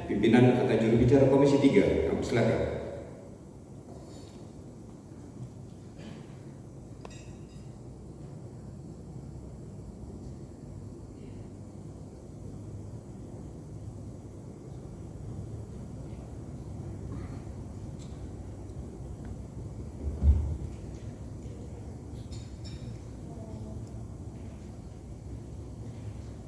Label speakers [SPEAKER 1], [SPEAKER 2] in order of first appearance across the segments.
[SPEAKER 1] pimpinan atau juru bicara Komisi 3. Kami silakan.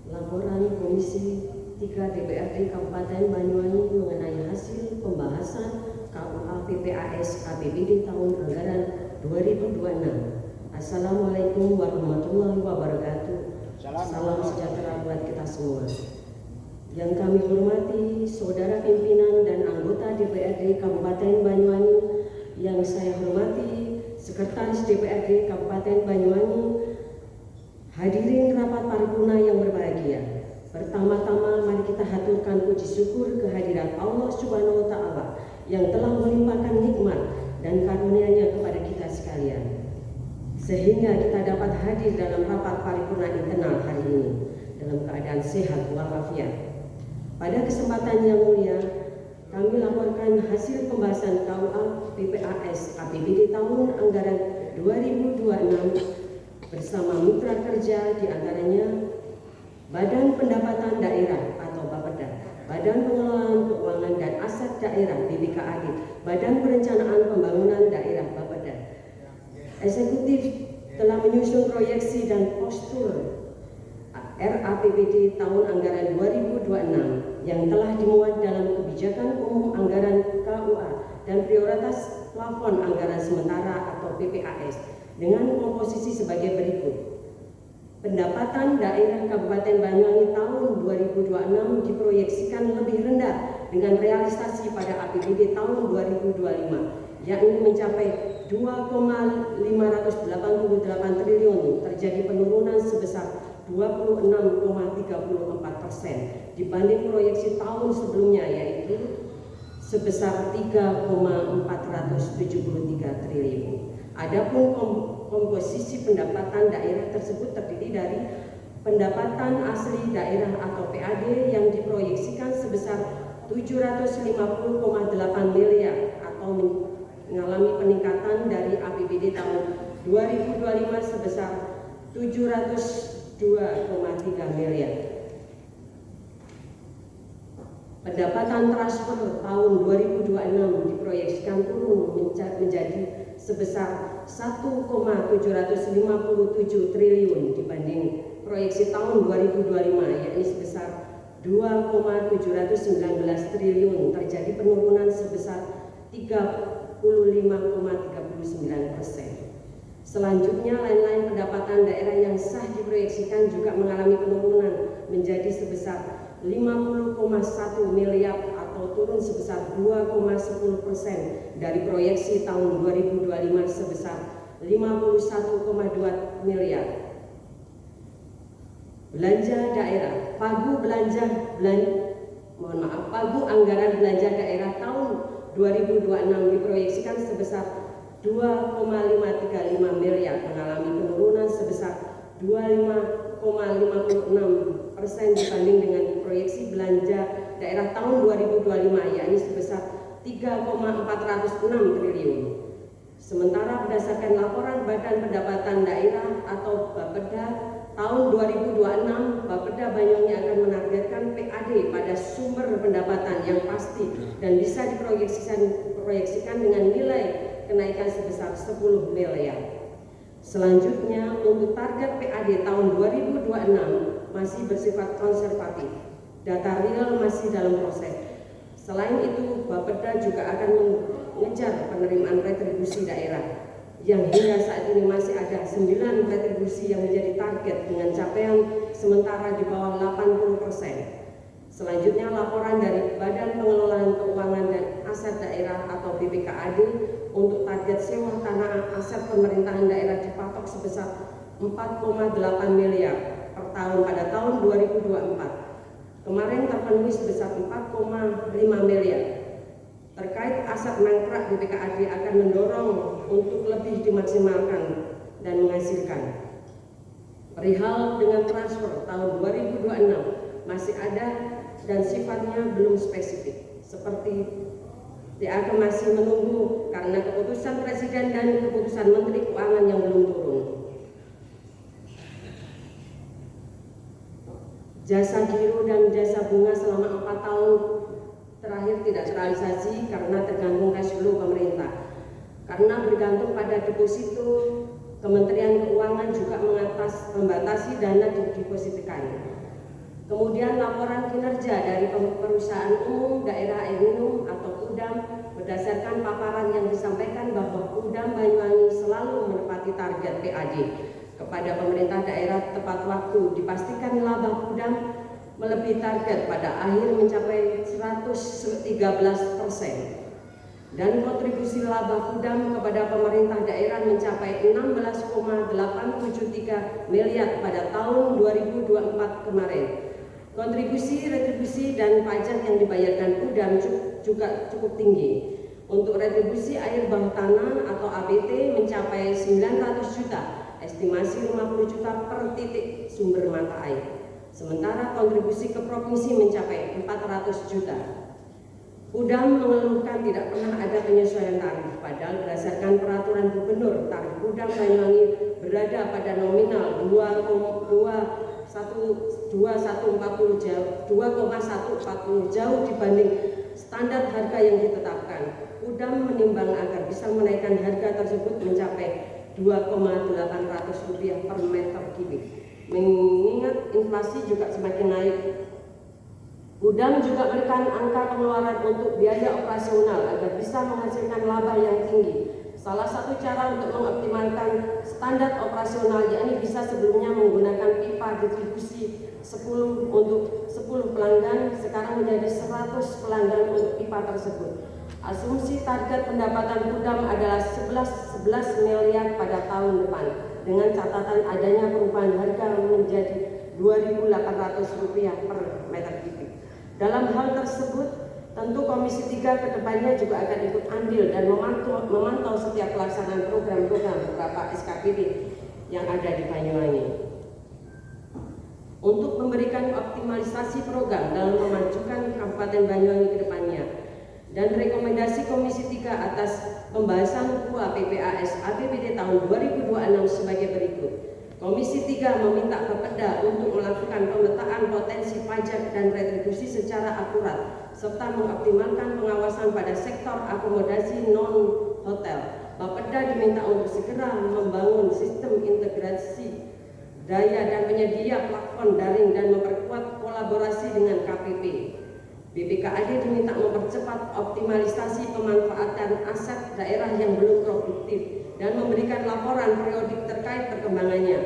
[SPEAKER 2] Laporan Komisi 3 DPRD Kabupaten Banyuwangi mengenai hasil pembahasan KUA PPAS APBD tahun anggaran 2026. Assalamualaikum warahmatullahi wabarakatuh. Salam sejahtera buat kita semua. Yang kami hormati saudara pimpinan dan anggota DPRD Kabupaten Banyuwangi, yang saya hormati Sekretaris DPRD Kabupaten Banyuwangi, hadirin rapat paripurna yang berbahagia. Pertama-tama mari kita haturkan puji syukur kehadirat Allah Subhanahu wa Ta'ala yang telah melimpahkan nikmat dan karunia-Nya kepada kita sekalian, sehingga kita dapat hadir dalam rapat paripurna internal hari ini dalam keadaan sehat walafiat. Pada kesempatan yang mulia, kami laporkan hasil pembahasan KUA PPAS APBD tahun anggaran 2026 bersama mitra kerja, diantaranya Badan Pendapatan Daerah atau Bapeda, Badan Pengelolaan Keuangan dan Aset Daerah BPKAD, Badan Perencanaan Pembangunan Daerah Bapeda. Eksekutif telah menyusun proyeksi dan postur RAPBD tahun anggaran 2026 yang telah dimuat dalam kebijakan umum anggaran KUA dan prioritas plafon anggaran sementara atau PPAS dengan komposisi sebagai berikut. Pendapatan daerah Kabupaten Banyuwangi tahun 2026 diproyeksikan lebih rendah dengan realisasi pada APBD tahun 2025, yakni mencapai 2,588 triliun, terjadi penurunan sebesar 26,34% dibanding proyeksi tahun sebelumnya, yaitu sebesar 3,473 triliun. Adapun komposisi pendapatan daerah tersebut terdiri dari pendapatan asli daerah atau PAD yang diproyeksikan sebesar 750,8 miliar atau mengalami peningkatan dari APBD tahun 2025 sebesar 702,3 miliar. Pendapatan transfer tahun 2026 diproyeksikan turun menjadi sebesar 1,757 triliun dibanding proyeksi tahun 2025, yakni sebesar 2,719 triliun, terjadi penurunan sebesar 35,39%. Selanjutnya, lain-lain pendapatan daerah yang sah diproyeksikan juga mengalami penurunan menjadi sebesar 50,1 miliar atau turun sebesar 2,10% dari proyeksi tahun 2025 sebesar 51,2 miliar. Belanja daerah, pagu anggaran belanja daerah tahun 2026 diproyeksikan sebesar 2,535 miliar, mengalami penurunan sebesar 25,56% dibanding dengan proyeksi belanja daerah tahun 2025, yakni sebesar 3,406 triliun. Sementara berdasarkan laporan Badan Pendapatan Daerah atau Bapeda tahun 2026, Bapeda Banyuwangi akan menargetkan PAD pada sumber pendapatan yang pasti dan bisa diproyeksikan dengan nilai kenaikan sebesar 10 miliar. Selanjutnya, untuk target PAD tahun 2026 masih bersifat konservatif. Data real masih dalam proses. Selain itu, Bapeda juga akan mengejar penerimaan retribusi daerah yang hingga saat ini masih ada 9 retribusi yang menjadi target dengan capaian sementara di bawah 80%. Selanjutnya, laporan dari Badan Pengelolaan Keuangan dan Aset Daerah atau BPKAD untuk target sewa tanah aset pemerintahan daerah dipatok sebesar 4,8 miliar per tahun pada tahun 2024. Kemarin terpenuhi sebesar 4,5 miliar. Terkait aset mangkrak, BPKAD akan mendorong untuk lebih dimaksimalkan dan menghasilkan. Perihal dengan transfer tahun 2026 masih ada dan sifatnya belum spesifik. Seperti DAK masih menunggu karena keputusan Presiden dan keputusan Menteri Keuangan yang belum turun. Jasa giro dan jasa bunga selama 4 tahun terakhir tidak terrealisasi karena tergantung cash flow pemerintah. Karena bergantung pada deposito, Kementerian Keuangan juga membatasi dana didepositkan. Kemudian laporan kinerja dari perusahaan umum daerah air minum atau PUDAM berdasarkan paparan yang disampaikan bahwa PUDAM Banyuwangi selalu menepati target PAD kepada pemerintah daerah tepat waktu. Dipastikan laba PUDAM melebihi target pada akhir mencapai 113%. Dan kontribusi laba PUDAM kepada pemerintah daerah mencapai 16,873 miliar pada tahun 2024 kemarin. Kontribusi, retribusi, dan pajak yang dibayarkan PUDAM juga cukup tinggi. Untuk retribusi air bawah tanah atau ABT mencapai 900 juta, estimasi 50 juta per titik sumber mata air. Sementara kontribusi ke provinsi mencapai 400 juta. PUDAM mengeluhkan tidak pernah ada penyesuaian tarif, padahal berdasarkan peraturan gubernur, tarif PUDAM Banyuwangi berada pada nominal 2,140 jauh dibanding standar harga yang ditetapkan. PUDAM menimbang agar bisa menaikkan harga tersebut mencapai Rp2,800 per meter kubik. Mengingat inflasi juga semakin naik, PUDAM juga menekan angka pengeluaran untuk biaya operasional agar bisa menghasilkan laba yang tinggi. Salah satu cara untuk mengoptimalkan standar operasional yakni bisa sebelumnya menggunakan pipa distribusi 10 untuk 10 pelanggan, sekarang menjadi 100 pelanggan untuk pipa tersebut. Asumsi target pendapatan PUDAM adalah 11 miliar pada tahun depan, dengan catatan adanya perubahan harga menjadi Rp2.800 per meter kubik. Dalam hal tersebut, tentu Komisi 3 kedepannya juga akan ikut andil dan memantau setiap pelaksanaan program-program beberapa SKPD yang ada di Banyuwangi. Untuk memberikan optimalisasi program dalam memajukan Kabupaten Banyuwangi ke depannya, dan rekomendasi Komisi 3 atas pembahasan KUA PPAS APBD tahun 2026 sebagai berikut. Komisi 3 meminta Bapeda untuk melakukan pemetaan potensi pajak dan retribusi secara akurat, serta mengoptimalkan pengawasan pada sektor akomodasi non-hotel. Bapeda diminta untuk segera membangun sistem integrasi daya dan penyedia platform daring dan memperkuat kolaborasi dengan KPP. BPKAD diminta mempercepat optimalisasi pemanfaatan aset daerah yang belum produktif dan memberikan laporan periodik terkait perkembangannya.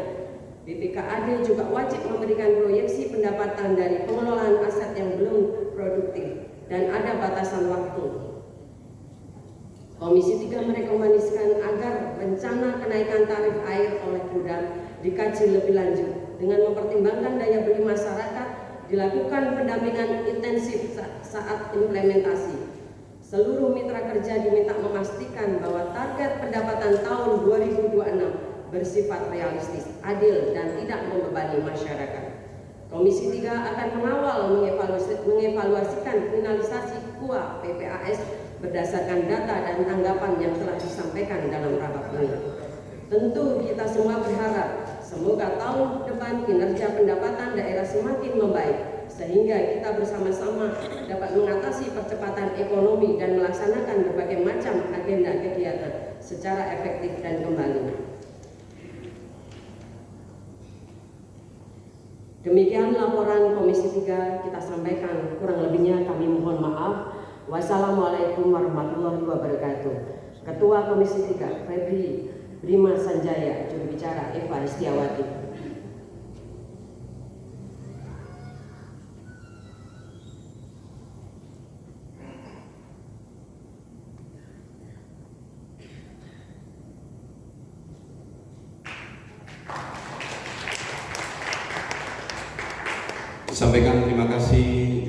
[SPEAKER 2] BPKAD juga wajib memberikan proyeksi pendapatan dari pengelolaan aset yang belum produktif dan ada batasan waktu. Komisi 3 merekomendasikan agar rencana kenaikan tarif air oleh PUDAM dikaji lebih lanjut dengan mempertimbangkan daya beli masyarakat, dilakukan pendampingan intensif saat implementasi. Seluruh mitra kerja diminta memastikan bahwa target pendapatan tahun 2026 bersifat realistis, adil, dan tidak membebani masyarakat. Komisi 3 akan mengawal mengevaluasikan finalisasi KUA PPAS berdasarkan data dan tanggapan yang telah disampaikan dalam rapat ini. Tentu kita semua berharap semoga tahun depan kinerja pendapatan daerah semakin membaik, sehingga kita bersama-sama dapat mengatasi percepatan ekonomi dan melaksanakan berbagai macam agenda kegiatan secara efektif dan kembali. Demikian laporan Komisi 3 kita sampaikan, kurang lebihnya kami mohon maaf. Wassalamualaikum warahmatullahi wabarakatuh. Ketua Komisi 3 Febri Brima Sanjaya, juru bicara Eva Istiawati.
[SPEAKER 1] Disampaikan terima kasih